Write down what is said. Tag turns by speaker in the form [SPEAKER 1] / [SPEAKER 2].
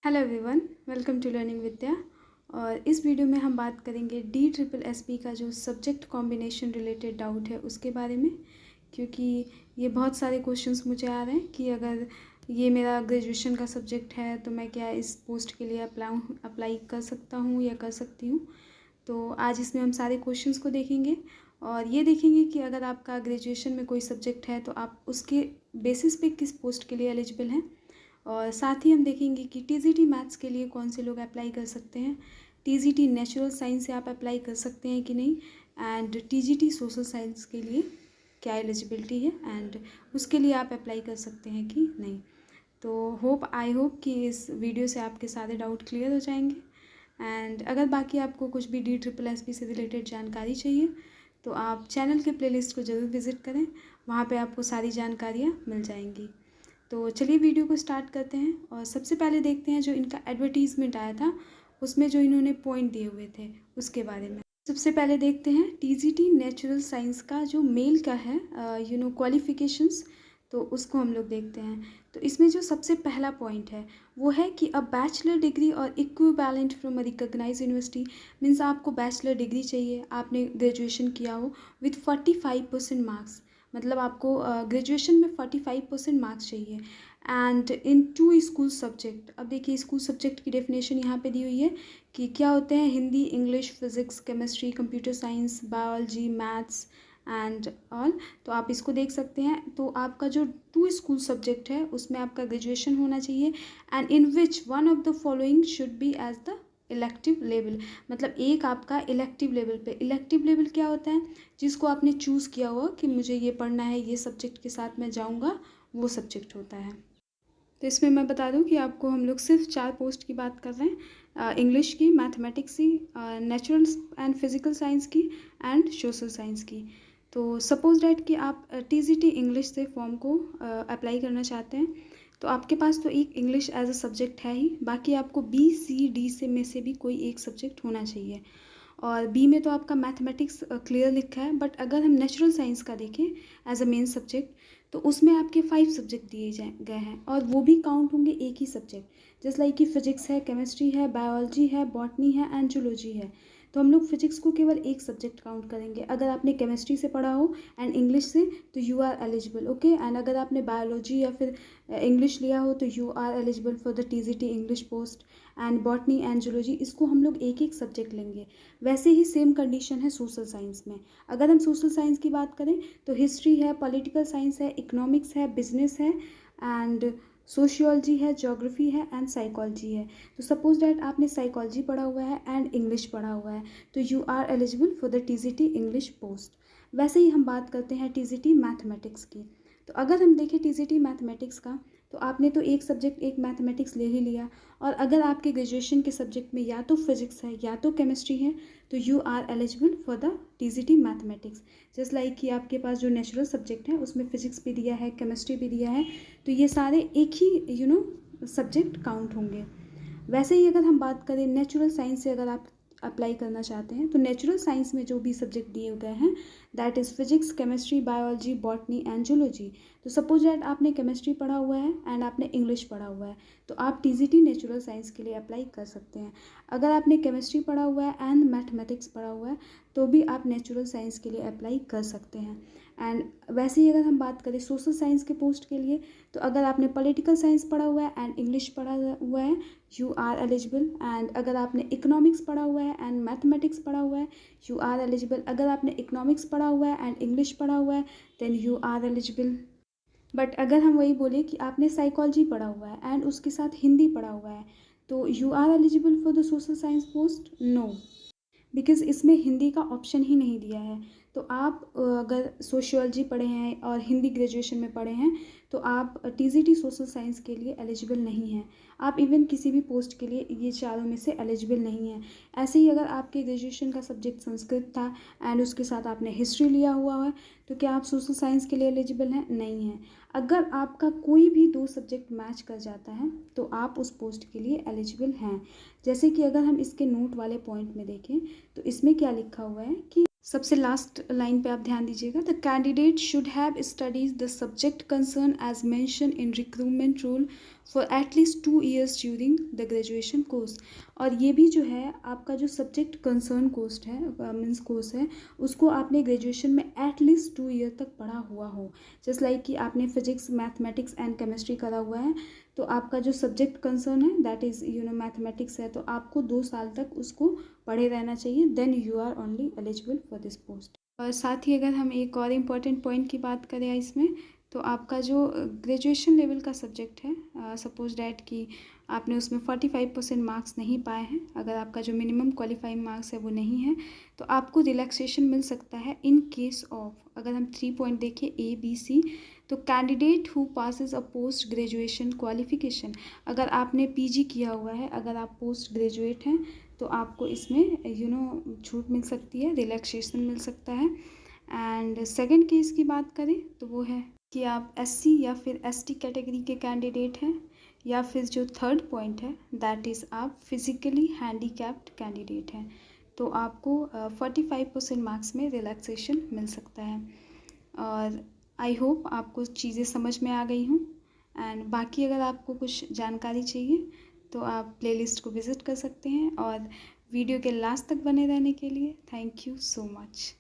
[SPEAKER 1] Hello everyone, welcome to learning Vidya. और इस video में हम बात करेंगे DSSSB का जो सब्जेक्ट कॉम्बिनेशन रिलेटेड डाउट है उसके बारे में, क्योंकि ये बहुत सारे क्वेश्चंस मुझे आ रहे हैं कि अगर ये मेरा ग्रेजुएशन का सब्जेक्ट है तो मैं क्या इस पोस्ट के लिए अप्लाई कर सकता हूँ या कर सकती हूँ। तो आज इसमें हम सारे क्वेश्चंस को देखेंगे और ये देखेंगे कि अगर आपका ग्रेजुएशन में कोई सब्जेक्ट है तो आप उसके बेसिस पे किस पोस्ट के लिए एलिजिबल हैं। और साथ ही हम देखेंगे कि TGT मैथ्स के लिए कौन से लोग अप्लाई कर सकते हैं, TGT नेचुरल साइंस से आप अप्लाई कर सकते हैं कि नहीं, एंड TGT सोशल साइंस के लिए क्या एलिजिबिलिटी है एंड उसके लिए आप अप्लाई कर सकते हैं कि नहीं। तो आई होप कि इस वीडियो से आपके सारे डाउट क्लियर हो जाएंगे। एंड अगर बाकी आपको कुछ भी DSSB से रिलेटेड जानकारी चाहिए तो आप चैनल के प्लेलिस्ट को ज़रूर विज़िट करें, वहाँ पे आपको सारी जानकारियाँ मिल जाएंगी। तो चलिए वीडियो को स्टार्ट करते हैं और सबसे पहले देखते हैं जो इनका एडवर्टीज़मेंट आया था उसमें जो इन्होंने पॉइंट दिए हुए थे उसके बारे में। सबसे पहले देखते हैं TGT नेचुरल साइंस का जो मेल का है क्वालिफ़िकेशंस, तो उसको हम लोग देखते हैं। तो इसमें जो सबसे पहला पॉइंट है वो है कि अ बैचलर डिग्री और equivalent from a recognised university, means आपको बैचलर डिग्री चाहिए, आपने ग्रेजुएशन किया हो विथ 45% मार्क्स, मतलब आपको ग्रेजुएशन में 45% मार्क्स चाहिए। एंड इन 2 स्कूल सब्जेक्ट, अब देखिए स्कूल सब्जेक्ट की डेफिनेशन यहाँ पे दी हुई है कि क्या होते हैं, Hindi, English, physics, chemistry, computer science, biology, maths and all. तो आप इसको देख सकते हैं। तो आपका जो 2 स्कूल सब्जेक्ट है उसमें आपका ग्रेजुएशन होना चाहिए and in which one of the following should be as the elective level, मतलब एक आपका इलेक्टिव लेवल पे। इलेक्टिव लेवल क्या होता है, जिसको आपने चूज़ किया हुआ कि मुझे ये पढ़ना है, ये सब्जेक्ट के साथ मैं जाऊँगा, वो सब्जेक्ट होता है। तो इसमें मैं बता दूं कि आपको हम लोग सिर्फ 4 पोस्ट की बात कर रहे हैं, इंग्लिश की, मैथमेटिक्स की, नेचुरल एंड फिजिकल साइंस की एंड सोशल साइंस की। तो सपोज डैट कि आप TGT इंग्लिश से फॉर्म को अप्लाई करना चाहते हैं तो आपके पास तो एक इंग्लिश एज अ सब्जेक्ट है ही, बाकी आपको B, C, D से में से भी कोई एक सब्जेक्ट होना चाहिए। और B में तो आपका मैथमेटिक्स क्लियर लिखा है, बट अगर हम नेचुरल साइंस का देखें एज अ मेन सब्जेक्ट तो उसमें आपके 5 सब्जेक्ट दिए गए हैं और वो भी काउंट होंगे एक ही सब्जेक्ट, जैसे लाइक कि फिजिक्स है, केमिस्ट्री है, बायोलॉजी है, बॉटनी है एंड जूलॉजी है। तो हम लोग फिजिक्स को केवल एक सब्जेक्ट काउंट करेंगे। अगर आपने केमिस्ट्री से पढ़ा हो एंड इंग्लिश से तो you are eligible, okay. And अगर आपने बायोलॉजी या फिर इंग्लिश लिया हो तो you are eligible for the TGT English post. And botany and zoology, इसको हम लोग एक एक सब्जेक्ट लेंगे। वैसे ही सेम कंडीशन है सोशल साइंस में। अगर हम सोशल साइंस की बात करें तो हिस्ट्री है, पॉलिटिकल साइंस है, इकोनॉमिक्स है, बिजनेस है एंड सोशियोलॉजी है, ज्योग्राफी है एंड साइकोलॉजी है। तो सपोज डैट आपने साइकोलॉजी पढ़ा हुआ है एंड इंग्लिश पढ़ा हुआ है तो you are eligible for the TGT English post. वैसे ही हम बात करते हैं TGT मैथमेटिक्स की। तो अगर हम देखें TGT मैथमेटिक्स का, तो आपने तो एक सब्जेक्ट एक मैथमेटिक्स ले ही लिया, और अगर आपके ग्रेजुएशन के सब्जेक्ट में या तो फिजिक्स है या तो केमिस्ट्री है तो you are eligible for the TGT mathematics. Just like कि आपके पास जो नेचुरल सब्जेक्ट है उसमें फिजिक्स भी दिया है, केमिस्ट्री भी दिया है, तो ये सारे एक ही सब्जेक्ट काउंट होंगे। वैसे ही अगर हम बात करें नेचुरल साइंस से, अगर आप अप्लाई करना चाहते हैं तो नेचुरल साइंस में जो भी सब्जेक्ट दिए गए हैं that is physics, chemistry, biology, botany and zoology. तो सपोज दैट आपने केमिस्ट्री पढ़ा हुआ है एंड आपने इंग्लिश पढ़ा हुआ है तो आप TGT नेचुरल साइंस के लिए अप्लाई कर सकते हैं। अगर आपने केमिस्ट्री पढ़ा हुआ है एंड मैथमेटिक्स पढ़ा हुआ है तो भी आप नेचुरल साइंस के लिए अप्लाई कर सकते हैं। एंड वैसे ही अगर हम बात करें सोशल साइंस के पोस्ट के लिए, तो अगर आपने पॉलिटिकल साइंस पढ़ा हुआ है एंड इंग्लिश पढ़ा हुआ है यू आर एलिजिबल। एंड अगर आपने इकोनॉमिक्स पढ़ा हुआ है एंड मैथमेटिक्स पढ़ा हुआ है यू आर एलिजिबल। अगर आपने इकोनॉमिक्स पढ़ा हुआ है एंड इंग्लिश पढ़ा हुआ है then you are eligible. But अगर हम वही बोले कि आपने साइकोलॉजी पढ़ा हुआ है एंड उसके साथ हिंदी पढ़ा हुआ है तो you are eligible for the social science post, no, because इसमें हिंदी का ऑप्शन ही नहीं दिया है। तो आप अगर सोशियोलॉजी पढ़े हैं और हिंदी ग्रेजुएशन में पढ़े हैं तो आप TGT सोशल साइंस के लिए एलिजिबल नहीं हैं। आप इवन किसी भी पोस्ट के लिए ये चारों में से एलिजिबल नहीं हैं। ऐसे ही अगर आपके ग्रेजुएशन का सब्जेक्ट संस्कृत था एंड उसके साथ आपने हिस्ट्री लिया हुआ है तो क्या आप सोशल साइंस के लिए एलिजिबल हैं? नहीं हैं। अगर आपका कोई भी 2 सब्जेक्ट मैच कर जाता है तो आप उस पोस्ट के लिए एलिजिबल हैं। जैसे कि अगर हम इसके नोट वाले पॉइंट में देखें तो इसमें क्या लिखा हुआ है कि सबसे लास्ट लाइन पे आप ध्यान दीजिएगा, the candidate should have studies the subject concern as mention in recruitment rule for at least 2 years during the graduation course. और ये भी जो है आपका जो सब्जेक्ट कंसर्न कोर्स है कोर्स है, उसको आपने ग्रेजुएशन में एटलीस्ट 2 year तक पढ़ा हुआ हो। जस्ट लाइक कि आपने फिजिक्स, मैथमेटिक्स एंड केमिस्ट्री करा हुआ है, तो आपका जो सब्जेक्ट कंसर्न है दैट इज़ मैथमेटिक्स है, तो आपको 2 साल तक उसको पढ़े रहना चाहिए, then you are only eligible for this post. और साथ ही अगर हम एक और इम्पॉर्टेंट पॉइंट की बात करें इसमें, तो आपका जो ग्रेजुएशन लेवल का सब्जेक्ट है, सपोज डैट कि आपने उसमें 45% मार्क्स नहीं पाए हैं, अगर आपका जो मिनिमम क्वालिफाइंग मार्क्स है वो नहीं है, तो आपको रिलैक्सेशन मिल सकता है इन केस ऑफ, अगर हम 3 पॉइंट देखें A B C, तो candidate who passes a post graduation qualification, अगर आपने PG किया हुआ है, अगर आप पोस्ट ग्रेजुएट हैं, तो आपको इसमें छूट मिल सकती है, रिलैक्सेशन मिल सकता है। एंड सेकंड केस की बात करें तो वो है कि आप SC या फिर ST कैटेगरी के कैंडिडेट हैं, या फिर जो थर्ड पॉइंट है दैट इज़ आप फिज़िकली हैंडीकैप्ड कैंडिडेट हैं, तो आपको 45% मार्क्स में रिलैक्सेशन मिल सकता है। और आई होप आपको चीज़ें समझ में आ गई हूँ। एंड बाकी अगर आपको कुछ जानकारी चाहिए तो आप प्लेलिस्ट को विज़िट कर सकते हैं। और वीडियो के लास्ट तक बने रहने के लिए थैंक यू सो मच।